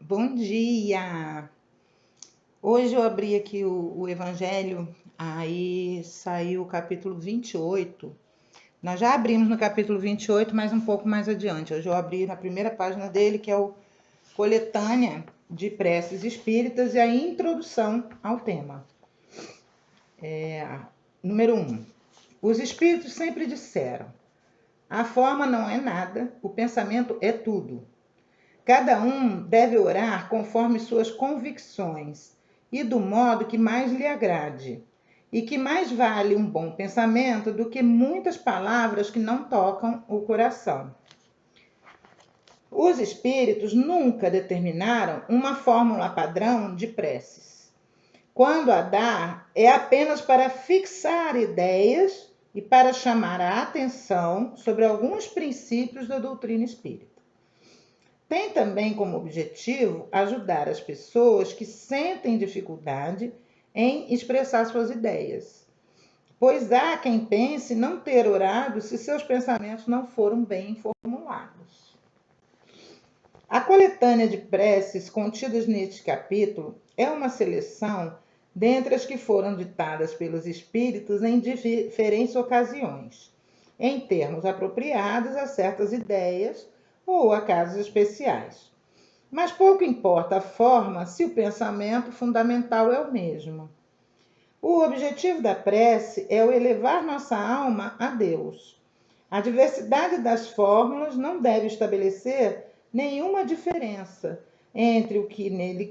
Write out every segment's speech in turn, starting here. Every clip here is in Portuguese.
Bom dia! Hoje eu abri aqui o Evangelho, aí saiu o capítulo 28. Nós já abrimos no capítulo 28, mas um pouco mais adiante. Hoje eu abri na primeira página dele, que é o Coletânea de Preces Espíritas e a introdução ao tema. Número 1. Os Espíritos sempre disseram: a forma não é nada, o pensamento é tudo. Cada um deve orar conforme suas convicções e do modo que mais lhe agrade, e que mais vale um bom pensamento do que muitas palavras que não tocam o coração. Os espíritos nunca determinaram uma fórmula padrão de preces. Quando a dá, é apenas para fixar ideias e para chamar a atenção sobre alguns princípios da doutrina espírita. Tem também como objetivo ajudar as pessoas que sentem dificuldade em expressar suas ideias, pois há quem pense não ter orado se seus pensamentos não foram bem formulados. A coletânea de preces contidas neste capítulo é uma seleção dentre as que foram ditadas pelos espíritos em diferentes ocasiões, em termos apropriados a certas ideias ou a casos especiais. Mas pouco importa a forma se o pensamento fundamental é o mesmo. O objetivo da prece é o elevar nossa alma a Deus. A diversidade das fórmulas não deve estabelecer nenhuma diferença entre os que nele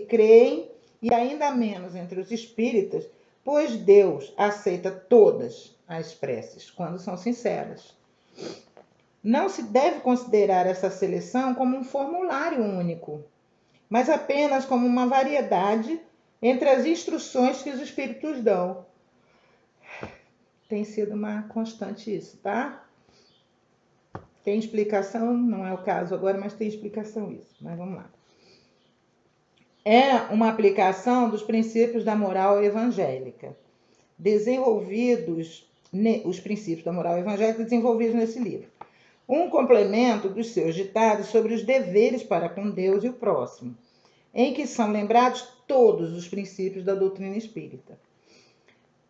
creem e ainda menos entre os espíritas, pois Deus aceita todas as preces, quando são sinceras. Não se deve considerar essa seleção como um formulário único, mas apenas como uma variedade entre as instruções que os espíritos dão. Tem sido uma constante isso, tá? Tem explicação, não é o caso agora, mas tem explicação isso. Mas vamos lá. É uma aplicação dos princípios da moral evangélica, os princípios da moral evangélica desenvolvidos nesse livro. Um complemento dos seus ditados sobre os deveres para com Deus e o próximo, em que são lembrados todos os princípios da doutrina espírita.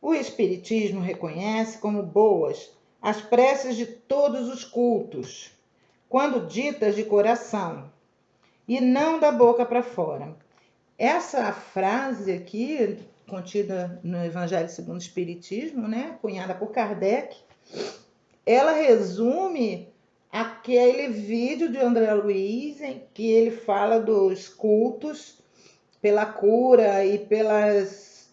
O Espiritismo reconhece como boas as preces de todos os cultos, quando ditas de coração, e não da boca para fora. Essa frase aqui, contida no Evangelho segundo o Espiritismo, cunhada por Kardec, ela resume aquele vídeo de André Luiz em que ele fala dos cultos pela cura e pelas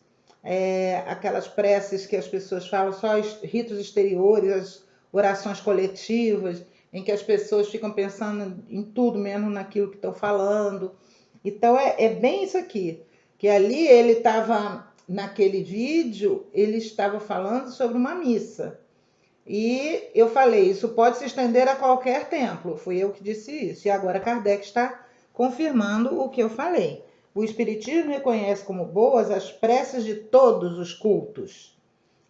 aquelas preces que as pessoas falam, só os ritos exteriores, as orações coletivas, em que as pessoas ficam pensando em tudo menos naquilo que estão falando. Então é bem isso aqui, que ali ele estava, naquele vídeo, ele estava falando sobre uma missa. E eu falei, isso pode se estender a qualquer templo. Fui eu que disse isso. E agora Kardec está confirmando o que eu falei. O Espiritismo reconhece como boas as preces de todos os cultos,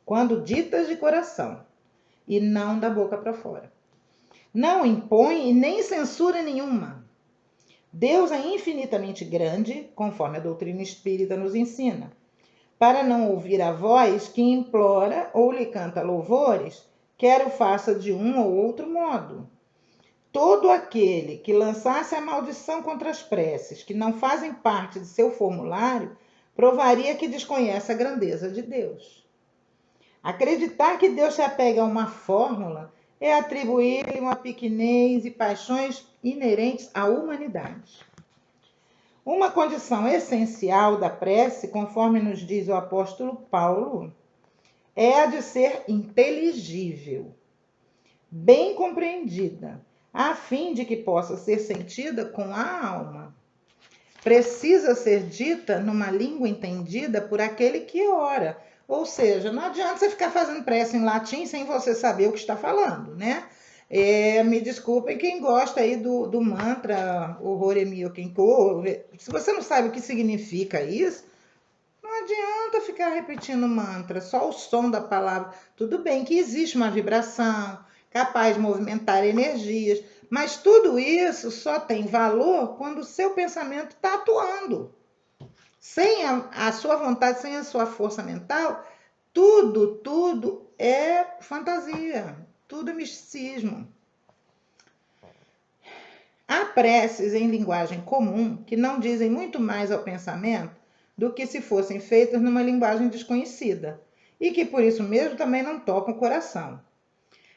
quando ditas de coração, e não da boca para fora. Não impõe e nem censura nenhuma. Deus é infinitamente grande, conforme a doutrina espírita nos ensina, para não ouvir a voz que implora ou lhe canta louvores, quer o faça de um ou outro modo. Todo aquele que lançasse a maldição contra as preces que não fazem parte de seu formulário, provaria que desconhece a grandeza de Deus. Acreditar que Deus se apega a uma fórmula é atribuir-lhe uma pequenez e paixões inerentes à humanidade. Uma condição essencial da prece, conforme nos diz o apóstolo Paulo, é a de ser inteligível, bem compreendida, a fim de que possa ser sentida com a alma. Precisa ser dita numa língua entendida por aquele que ora. Ou seja, não adianta você ficar fazendo prece em latim sem você saber o que está falando, né? Me desculpem quem gosta aí do mantra, o Horemio Kenko. Se você não sabe o que significa isso, não adianta ficar repetindo mantra, só o som da palavra. Tudo bem que existe uma vibração capaz de movimentar energias, Mas tudo isso só tem valor quando o seu pensamento está atuando. Sem a sua vontade, sem a sua força mental, tudo é fantasia, tudo é misticismo. Há preces em linguagem comum que não dizem muito mais ao pensamento do que se fossem feitas numa linguagem desconhecida, e que por isso mesmo também não tocam o coração.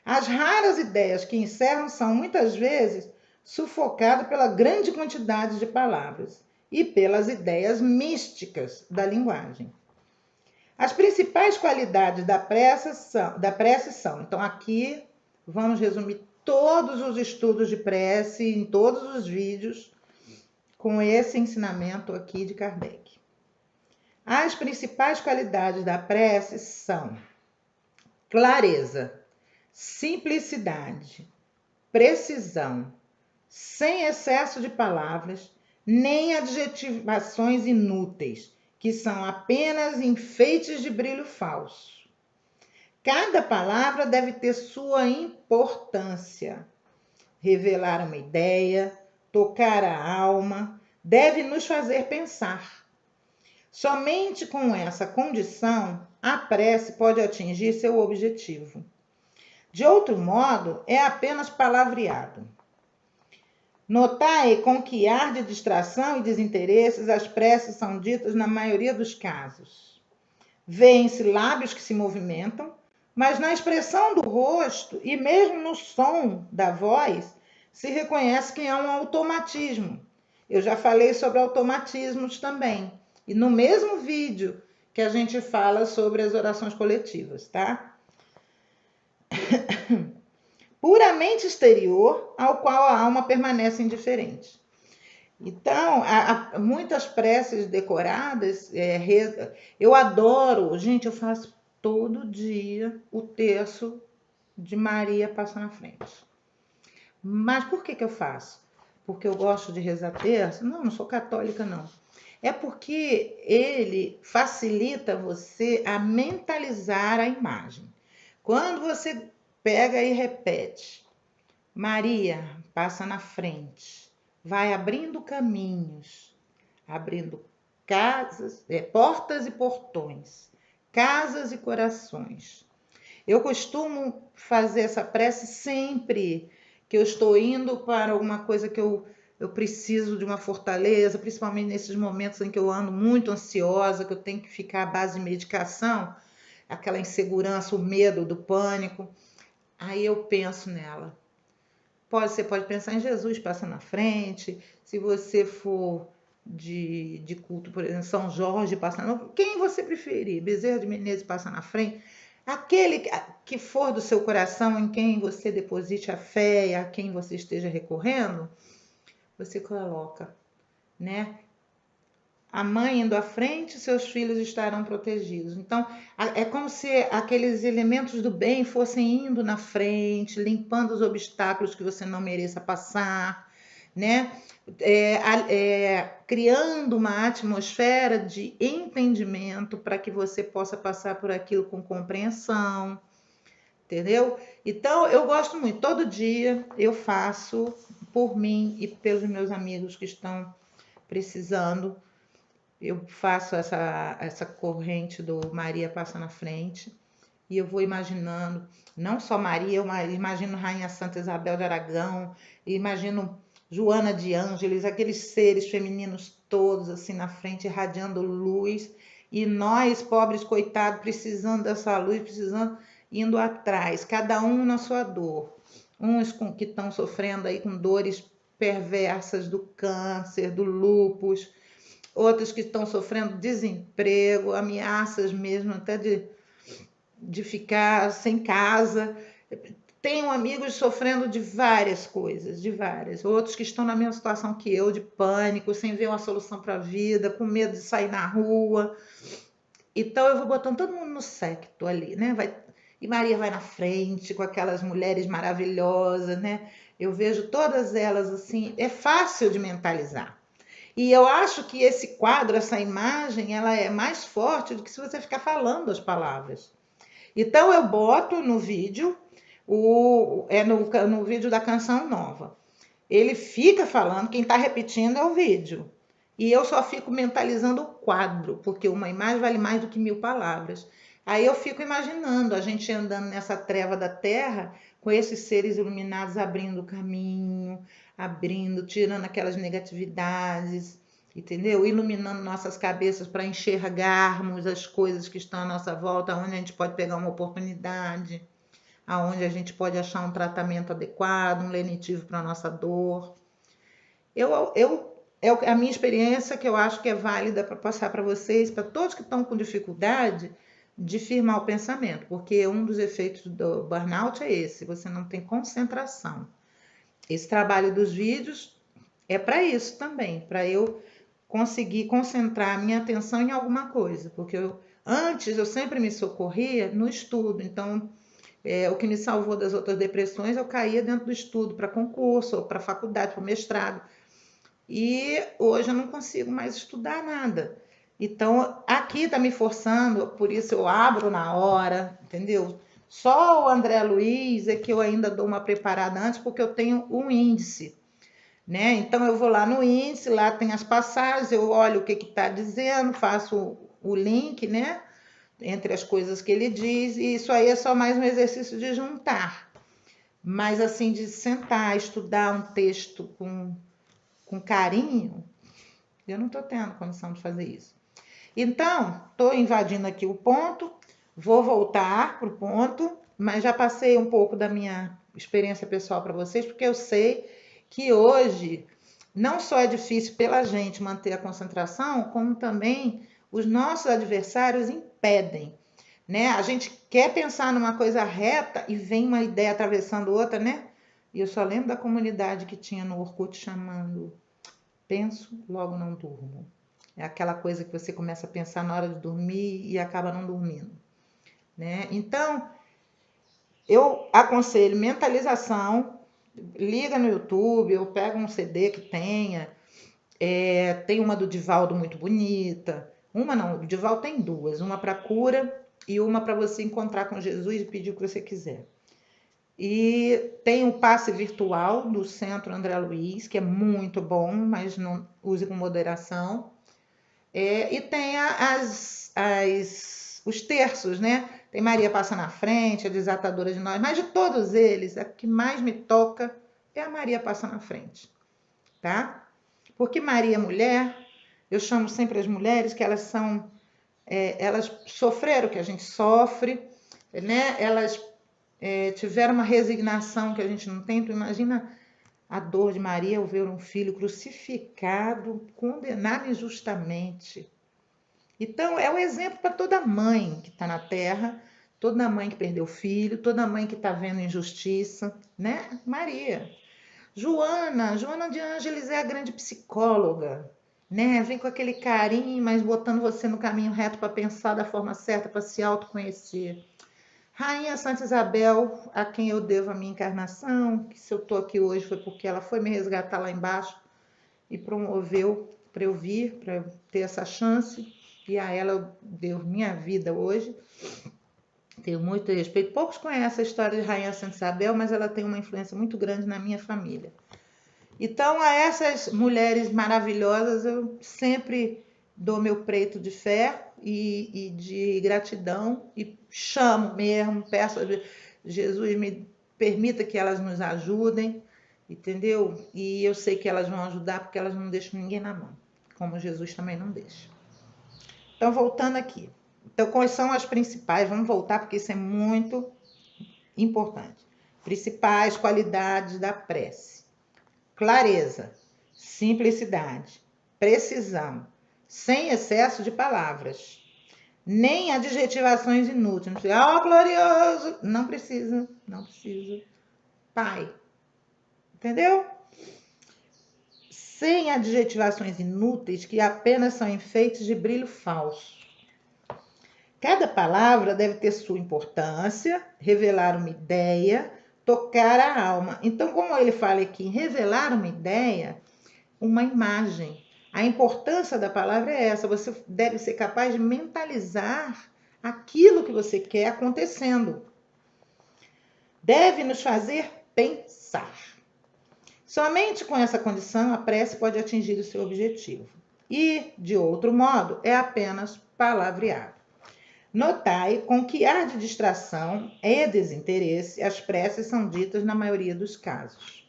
As raras ideias que encerram são muitas vezes sufocadas pela grande quantidade de palavras e pelas ideias místicas da linguagem. As principais qualidades da prece são, então aqui vamos resumir todos os estudos de prece em todos os vídeos com esse ensinamento aqui de Kardec. As principais qualidades da prece são clareza, simplicidade, precisão, sem excesso de palavras, nem adjetivações inúteis, que são apenas enfeites de brilho falso. Cada palavra deve ter sua importância. Revelar uma ideia, tocar a alma, deve nos fazer pensar. Somente com essa condição, a prece pode atingir seu objetivo. De outro modo, é apenas palavreado. Notai com que ar de distração e desinteresses as preces são ditas na maioria dos casos. Vêem-se lábios que se movimentam, mas na expressão do rosto e mesmo no som da voz se reconhece que há um automatismo. Eu já falei sobre automatismos também. E no mesmo vídeo que a gente fala sobre as orações coletivas, tá? Puramente exterior, ao qual a alma permanece indiferente. Então, há muitas preces decoradas, eu adoro, gente, eu faço todo dia o terço de Maria Passa na Frente. Mas por que eu faço? Porque eu gosto de rezar terço? Não sou católica, não. É porque ele facilita você a mentalizar a imagem. Quando você pega e repete, Maria passa na frente, vai abrindo caminhos, abrindo casas, portas e portões, casas e corações. Eu costumo fazer essa prece sempre que eu estou indo para alguma coisa que eu preciso de uma fortaleza, principalmente nesses momentos em que eu ando muito ansiosa, que eu tenho que ficar à base de medicação, aquela insegurança, o medo do pânico. Aí eu penso nela. Você pode pensar em Jesus, passa na frente. Se você for de culto, por exemplo, São Jorge, passa na frente. Quem você preferir? Bezerra de Menezes passa na frente. Aquele que for do seu coração, em quem você deposite a fé e a quem você esteja recorrendo, você coloca, né? A mãe indo à frente, seus filhos estarão protegidos. Então, é como se aqueles elementos do bem fossem indo na frente, limpando os obstáculos que você não mereça passar, né? Criando uma atmosfera de entendimento para que você possa passar por aquilo com compreensão, entendeu? Então, eu gosto muito. Todo dia eu faço por mim e pelos meus amigos que estão precisando. Eu faço essa corrente do Maria Passa na Frente e eu vou imaginando, não só Maria, eu imagino Rainha Santa Isabel de Aragão, imagino Joana de Ângeles, aqueles seres femininos todos assim na frente, irradiando luz, e nós, pobres coitados, precisando dessa luz, indo atrás, cada um na sua dor. Uns que estão sofrendo aí com dores perversas do câncer, do lúpus, outros que estão sofrendo desemprego, ameaças mesmo até de ficar sem casa. Tenho amigos sofrendo de várias coisas, de várias. Outros que estão na mesma situação que eu, de pânico, sem ver uma solução para a vida, com medo de sair na rua. Então eu vou botando todo mundo no séquito ali, né? E Maria vai na frente com aquelas mulheres maravilhosas, né? Eu vejo todas elas assim, é fácil de mentalizar. E eu acho que esse quadro, essa imagem, ela é mais forte do que se você ficar falando as palavras. Então eu boto no vídeo, no vídeo da Canção Nova, ele fica falando, quem está repetindo é o vídeo. E eu só fico mentalizando o quadro, porque uma imagem vale mais do que 1000 palavras. Aí eu fico imaginando a gente andando nessa treva da terra, com esses seres iluminados abrindo o caminho, abrindo, tirando aquelas negatividades, entendeu? Iluminando nossas cabeças para enxergarmos as coisas que estão à nossa volta, onde a gente pode pegar uma oportunidade, aonde a gente pode achar um tratamento adequado, um lenitivo para a nossa dor. É a minha experiência que eu acho que é válida para passar para vocês, para todos que estão com dificuldade de firmar o pensamento, porque um dos efeitos do burnout é esse, você não tem concentração. Esse trabalho dos vídeos é para isso também, para eu conseguir concentrar a minha atenção em alguma coisa, porque antes eu sempre me socorria no estudo, então o que me salvou das outras depressões, eu caía dentro do estudo para concurso, ou para faculdade, para mestrado. E hoje eu não consigo mais estudar nada. Então, aqui está me forçando, por isso eu abro na hora, entendeu? Só o André Luiz é que eu ainda dou uma preparada antes, porque eu tenho um índice, né? Então, eu vou lá no índice, lá tem as passagens, eu olho o que está dizendo, faço o link, né? Entre as coisas que ele diz, e isso aí é só mais um exercício de juntar. Mas, assim, de sentar, estudar um texto com carinho, eu não estou tendo condição de fazer isso. Então, estou invadindo aqui o ponto, vou voltar para o ponto, mas já passei um pouco da minha experiência pessoal para vocês, porque eu sei que hoje não só é difícil pela gente manter a concentração, como também os nossos adversários impedem, né? A gente quer pensar numa coisa reta e vem uma ideia atravessando outra, né? E eu só lembro da comunidade que tinha no Orkut chamando penso, logo não durmo. É aquela coisa que você começa a pensar na hora de dormir e acaba não dormindo, né? Então, eu aconselho mentalização, liga no YouTube, ou pega um CD que tenha, tem uma do Divaldo muito bonita, uma não, o Divaldo tem duas, uma para cura e uma para você encontrar com Jesus e pedir o que você quiser. E tem o passe virtual do Centro André Luiz, que é muito bom, mas não use com moderação. E tem os terços, né? Tem Maria Passa na Frente, a Desatadora de Nós, mas de todos eles, a que mais me toca é a Maria Passa na Frente, tá? Porque Maria mulher, eu chamo sempre as mulheres que elas são, elas sofreram o que a gente sofre, né? Elas tiveram uma resignação que a gente não tem. Tu imagina a dor de Maria ao ver um filho crucificado, condenado injustamente. Então, é um exemplo para toda mãe que está na terra, toda mãe que perdeu filho, toda mãe que está vendo injustiça, né? Maria. Joana de Ângeles é a grande psicóloga, né? Vem com aquele carinho, mas botando você no caminho reto para pensar da forma certa, para se autoconhecer. Rainha Santa Isabel, a quem eu devo a minha encarnação, que se eu estou aqui hoje foi porque ela foi me resgatar lá embaixo e promoveu para eu vir, para eu ter essa chance, e a ela eu devo minha vida hoje. Tenho muito respeito. Poucos conhecem a história de Rainha Santa Isabel, mas ela tem uma influência muito grande na minha família. Então, a essas mulheres maravilhosas, eu sempre dou meu preto de fé e de gratidão e chamo mesmo, peço a Jesus me permita que elas nos ajudem, entendeu? E eu sei que elas vão ajudar porque elas não deixam ninguém na mão, como Jesus também não deixa. Então, voltando aqui. Então, quais são as principais? Vamos voltar porque isso é muito importante. Principais qualidades da prece: clareza, simplicidade, precisão, sem excesso de palavras, nem adjetivações inúteis. Não precisa, glorioso! Não precisa, não precisa. Pai. Entendeu? Sem adjetivações inúteis que apenas são enfeites de brilho falso. Cada palavra deve ter sua importância, revelar uma ideia, tocar a alma. Então, como ele fala aqui, revelar uma ideia, uma imagem. A importância da palavra é essa. Você deve ser capaz de mentalizar aquilo que você quer acontecendo. Deve nos fazer pensar. Somente com essa condição a prece pode atingir o seu objetivo. E, de outro modo, é apenas palavreado. Notai com que ar de distração e desinteresse as preces são ditas na maioria dos casos,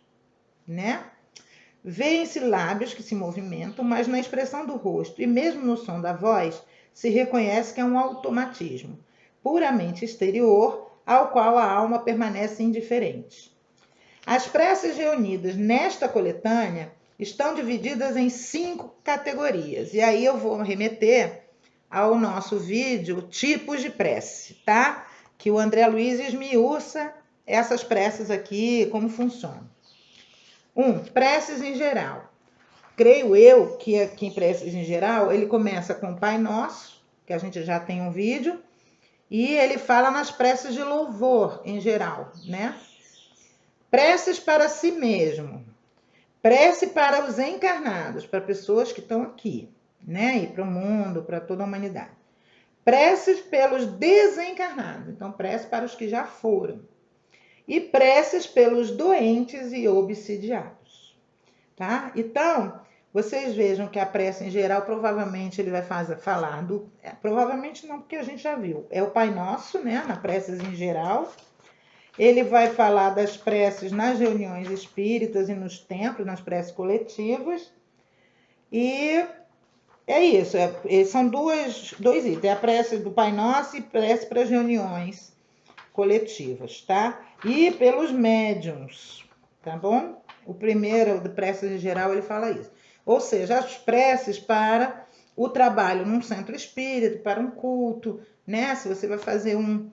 né? Vêem-se lábios que se movimentam, mas na expressão do rosto e mesmo no som da voz se reconhece que é um automatismo, puramente exterior, ao qual a alma permanece indiferente. As preces reunidas nesta coletânea estão divididas em 5 categorias. E aí eu vou remeter ao nosso vídeo Tipos de Prece, tá? Que o André Luiz esmiuça essas preces aqui, como funcionam. 1. Preces em geral. Creio eu que aqui em preces em geral, ele começa com o Pai Nosso, que a gente já tem um vídeo, e ele fala nas preces de louvor em geral, né? Preces para si mesmo. Prece para os encarnados, para pessoas que estão aqui, né? E para o mundo, para toda a humanidade. Preces pelos desencarnados. Então, prece para os que já foram. E preces pelos doentes e obsidiados. Tá? Então, vocês vejam que a prece em geral, provavelmente ele vai falar do... provavelmente não, porque a gente já viu. É o Pai Nosso, né? Na preces em geral. Ele vai falar das preces nas reuniões espíritas e nos templos, nas preces coletivas. E é isso. São dois itens. É a prece do Pai Nosso e prece para as reuniões coletivas, tá? E pelos médiuns, tá bom? O primeiro, do preces em geral, ele fala isso. Ou seja, as preces para o trabalho num centro espírita, para um culto, né? Se você vai fazer uma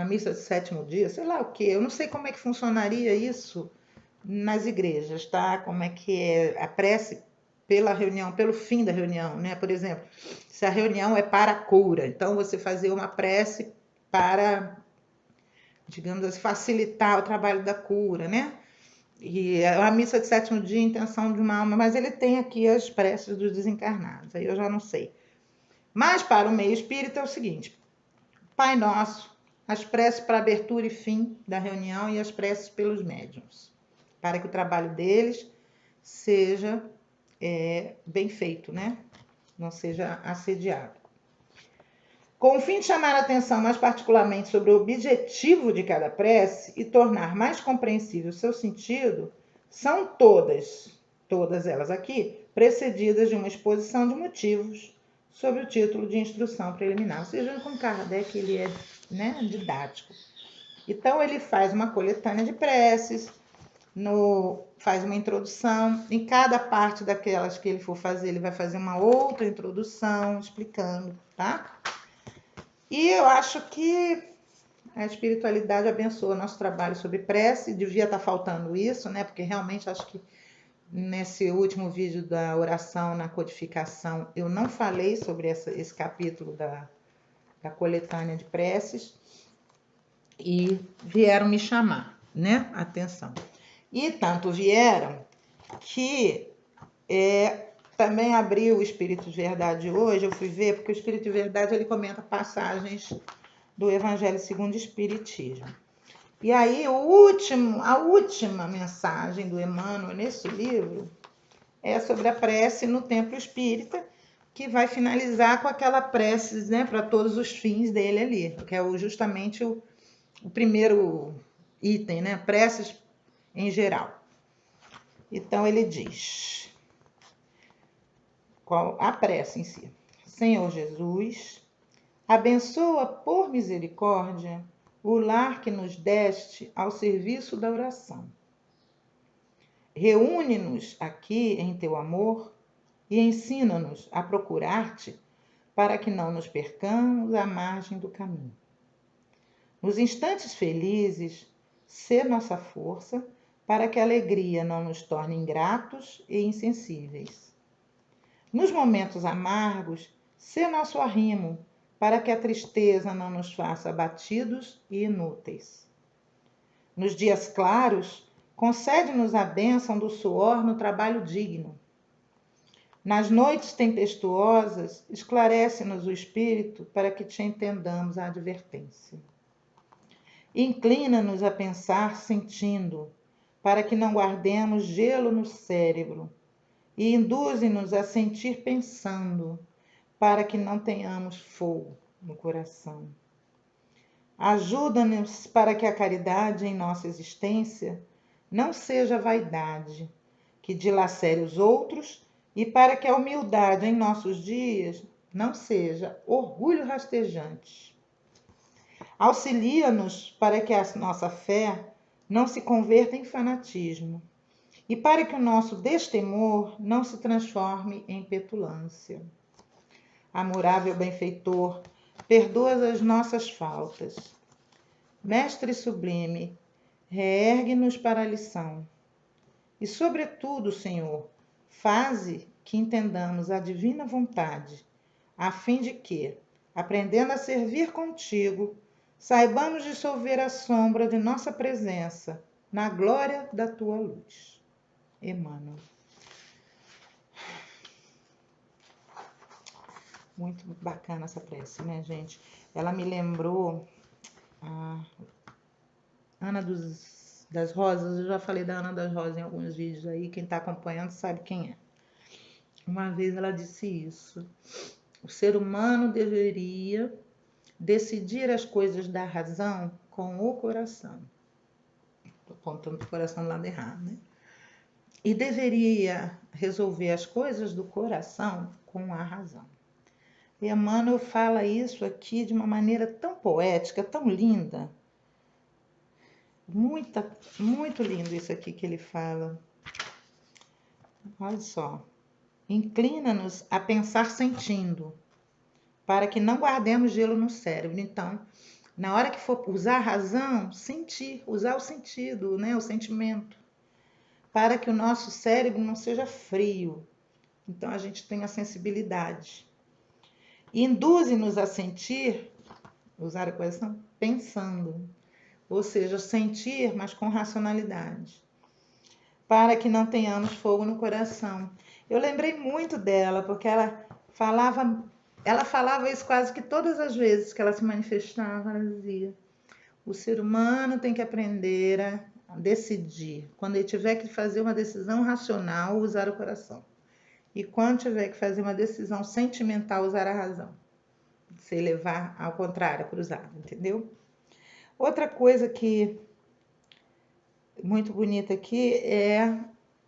missa de 7º dia, sei lá o quê. Eu não sei como é que funcionaria isso nas igrejas, tá? Como é que é a prece pela reunião, pelo fim da reunião, né? Por exemplo, se a reunião é para a cura, então você fazer uma prece para, digamos assim, facilitar o trabalho da cura, né? E a missa de 7º dia, intenção de uma alma, mas ele tem aqui as preces dos desencarnados, aí eu já não sei. Mas para o meio espírita é o seguinte: Pai Nosso, as preces para abertura e fim da reunião e as preces pelos médiuns, para que o trabalho deles seja bem feito, né? Não seja assediado. Com o fim de chamar a atenção mais particularmente sobre o objetivo de cada prece e tornar mais compreensível o seu sentido, são todas elas aqui, precedidas de uma exposição de motivos sob o título de instrução preliminar. Vocês vejam como Kardec ele é, né, didático. Então ele faz uma coletânea de preces, faz uma introdução. Em cada parte daquelas que ele for fazer, ele vai fazer uma outra introdução, explicando, tá? E eu acho que a espiritualidade abençoa nosso trabalho sobre prece. Devia estar faltando isso, né? Porque realmente acho que nesse último vídeo da oração na codificação eu não falei sobre esse capítulo da coletânea de preces e vieram me chamar, né? Atenção. E tanto vieram que também abri o Espírito de Verdade hoje, eu fui ver, porque o Espírito de Verdade ele comenta passagens do Evangelho segundo o Espiritismo. E aí a última mensagem do Emmanuel nesse livro é sobre a prece no templo espírita, que vai finalizar com aquela prece, né, para todos os fins dele ali, que é justamente o primeiro item, né, preces em geral. Então ele diz, qual a prece em si: Senhor Jesus, abençoa por misericórdia o lar que nos deste ao serviço da oração. Reúne-nos aqui em teu amor e ensina-nos a procurar-te para que não nos percamos à margem do caminho. Nos instantes felizes, sê nossa força para que a alegria não nos torne ingratos e insensíveis. Nos momentos amargos, sê nosso arrimo para que a tristeza não nos faça abatidos e inúteis. Nos dias claros, concede-nos a bênção do suor no trabalho digno. Nas noites tempestuosas, esclarece-nos o espírito para que te entendamos a advertência. Inclina-nos a pensar sentindo, para que não guardemos gelo no cérebro, e induze-nos a sentir pensando, para que não tenhamos fogo no coração. Ajuda-nos para que a caridade em nossa existência não seja vaidade, que dilacere os outros, e para que a humildade em nossos dias não seja orgulho rastejante. Auxilia-nos para que a nossa fé não se converta em fanatismo, e para que o nosso destemor não se transforme em petulância. Amorável benfeitor, perdoa as nossas faltas. Mestre sublime, reergue-nos para a lição. E, sobretudo, Senhor, faze que entendamos a divina vontade, a fim de que, aprendendo a servir contigo, saibamos dissolver a sombra de nossa presença na glória da tua luz. Emmanuel. Muito bacana essa prece, né, gente? Ela me lembrou a Ana das Rosas. Eu já falei da Ana das Rosas em alguns vídeos aí. Quem está acompanhando sabe quem é. Uma vez ela disse isso. O ser humano deveria decidir as coisas da razão com o coração. Estou apontando o coração do lado errado, né? E deveria resolver as coisas do coração com a razão. E Emmanuel fala isso aqui de uma maneira tão poética, tão linda. Muito lindo isso aqui que ele fala. Olha só. Inclina-nos a pensar sentindo, para que não guardemos gelo no cérebro. Então, na hora que for usar a razão, sentir, usar o sentido, né, o sentimento, para que o nosso cérebro não seja frio. Então, a gente tenha sensibilidade. Induze-nos a sentir, usar a coração, pensando. Ou seja, sentir, mas com racionalidade. Para que não tenhamos fogo no coração. Eu lembrei muito dela, porque ela falava isso quase que todas as vezes que ela se manifestava, ela dizia: o ser humano tem que aprender a decidir. Quando ele tiver que fazer uma decisão racional, usar o coração. E quando tiver que fazer uma decisão sentimental, usar a razão. Se levar ao contrário, cruzado, entendeu? Outra coisa que muito bonita aqui é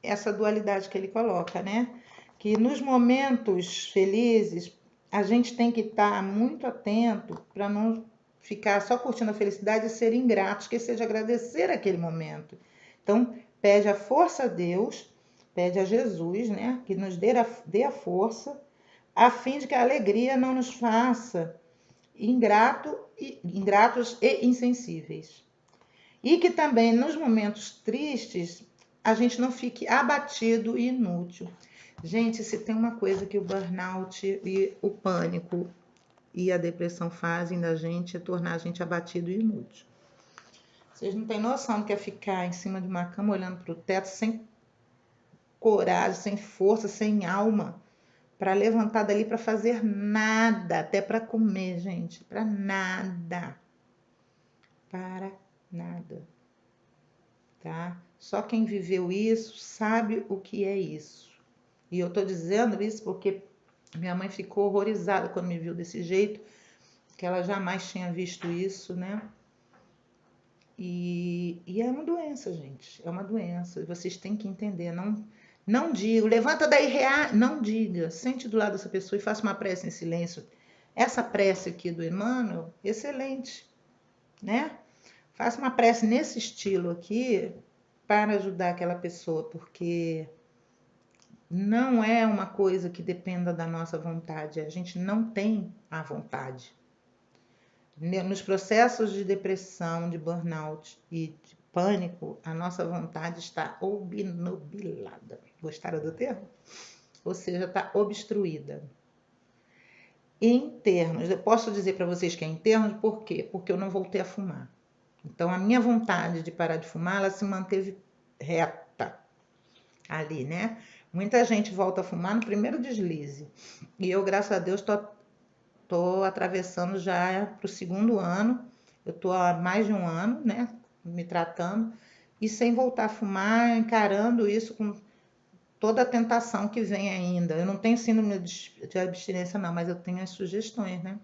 essa dualidade que ele coloca, né? Que nos momentos felizes a gente tem que estar muito atento para não ficar só curtindo a felicidade e ser ingrato, esquecer de agradecer aquele momento. Então, pede a força a Deus, pede a Jesus, né? Que nos dê a força, a fim de que a alegria não nos faça ingratos e insensíveis. E que também nos momentos tristes a gente não fique abatido e inútil. Gente, se tem uma coisa que o burnout e o pânico e a depressão fazem da gente é tornar a gente abatido e inútil. Vocês não têm noção do que é ficar em cima de uma cama olhando para o teto sem coragem, sem força, sem alma, para levantar dali para fazer nada, até para comer, gente, para nada. Para nada. Tá? Só quem viveu isso sabe o que é isso. E eu tô dizendo isso porque minha mãe ficou horrorizada quando me viu desse jeito, que ela jamais tinha visto isso, né? E é uma doença, gente. É uma doença. Vocês têm que entender. Não digo, levanta daí, não diga. Sente do lado dessa pessoa e faça uma prece em silêncio. Essa prece aqui do Emmanuel, excelente, né? Faça uma prece nesse estilo aqui para ajudar aquela pessoa, porque não é uma coisa que dependa da nossa vontade. A gente não tem a vontade. Nos processos de depressão, de burnout e de pânico, a nossa vontade está obnubilada. Gostaram do termo? Ou seja, está obstruída. Em termos, eu posso dizer para vocês que é em termos, por quê? Porque eu não voltei a fumar. Então, a minha vontade de parar de fumar, ela se manteve reta ali, né? Muita gente volta a fumar no primeiro deslize. E eu, graças a Deus, tô atravessando já para o segundo ano. Eu tô há mais de um ano, né? Me tratando. e sem voltar a fumar, encarando isso com toda a tentação que vem ainda. Eu não tenho síndrome de abstinência, não, mas eu tenho as sugestões, né?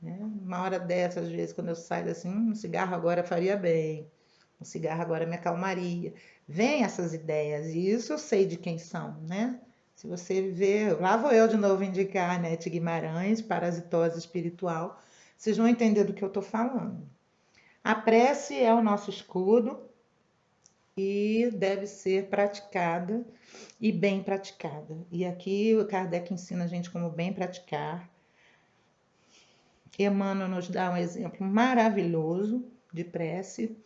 Uma hora dessas, às vezes, quando eu saio assim, um cigarro agora faria bem, um cigarro agora me acalmaria. Vem essas ideias, e isso eu sei de quem são, né? Se você vê, lá vou eu de novo indicar a Anete Guimarães, Parasitose Espiritual, vocês vão entender do que eu estou falando. A prece é o nosso escudo e deve ser praticada e bem praticada. E aqui o Kardec ensina a gente como bem praticar. Emmanuel nos dá um exemplo maravilhoso de prece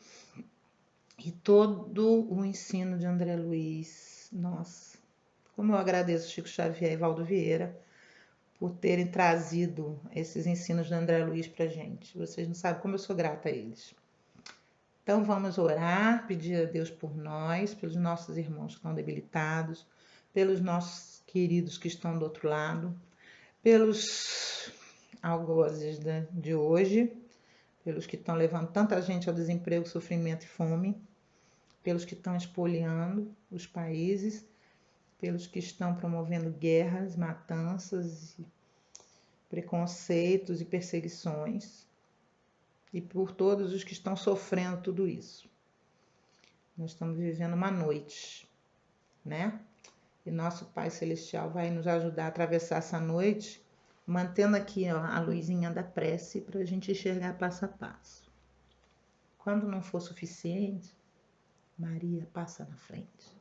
e todo o ensino de André Luiz. Nossa, como eu agradeço Chico Xavier e Valdo Vieira por terem trazido esses ensinos de André Luiz para gente. Vocês não sabem como eu sou grata a eles. Então vamos orar, pedir a Deus por nós, pelos nossos irmãos que estão debilitados, pelos nossos queridos que estão do outro lado, pelos algozes de hoje, pelos que estão levando tanta gente ao desemprego, sofrimento e fome, pelos que estão espoliando os países, pelos que estão promovendo guerras, matanças, preconceitos e perseguições, e por todos os que estão sofrendo tudo isso. Nós estamos vivendo uma noite, né? E nosso Pai Celestial vai nos ajudar a atravessar essa noite, mantendo aqui ó, a luzinha da prece para a gente enxergar passo a passo. Quando não for suficiente, Maria passa na frente.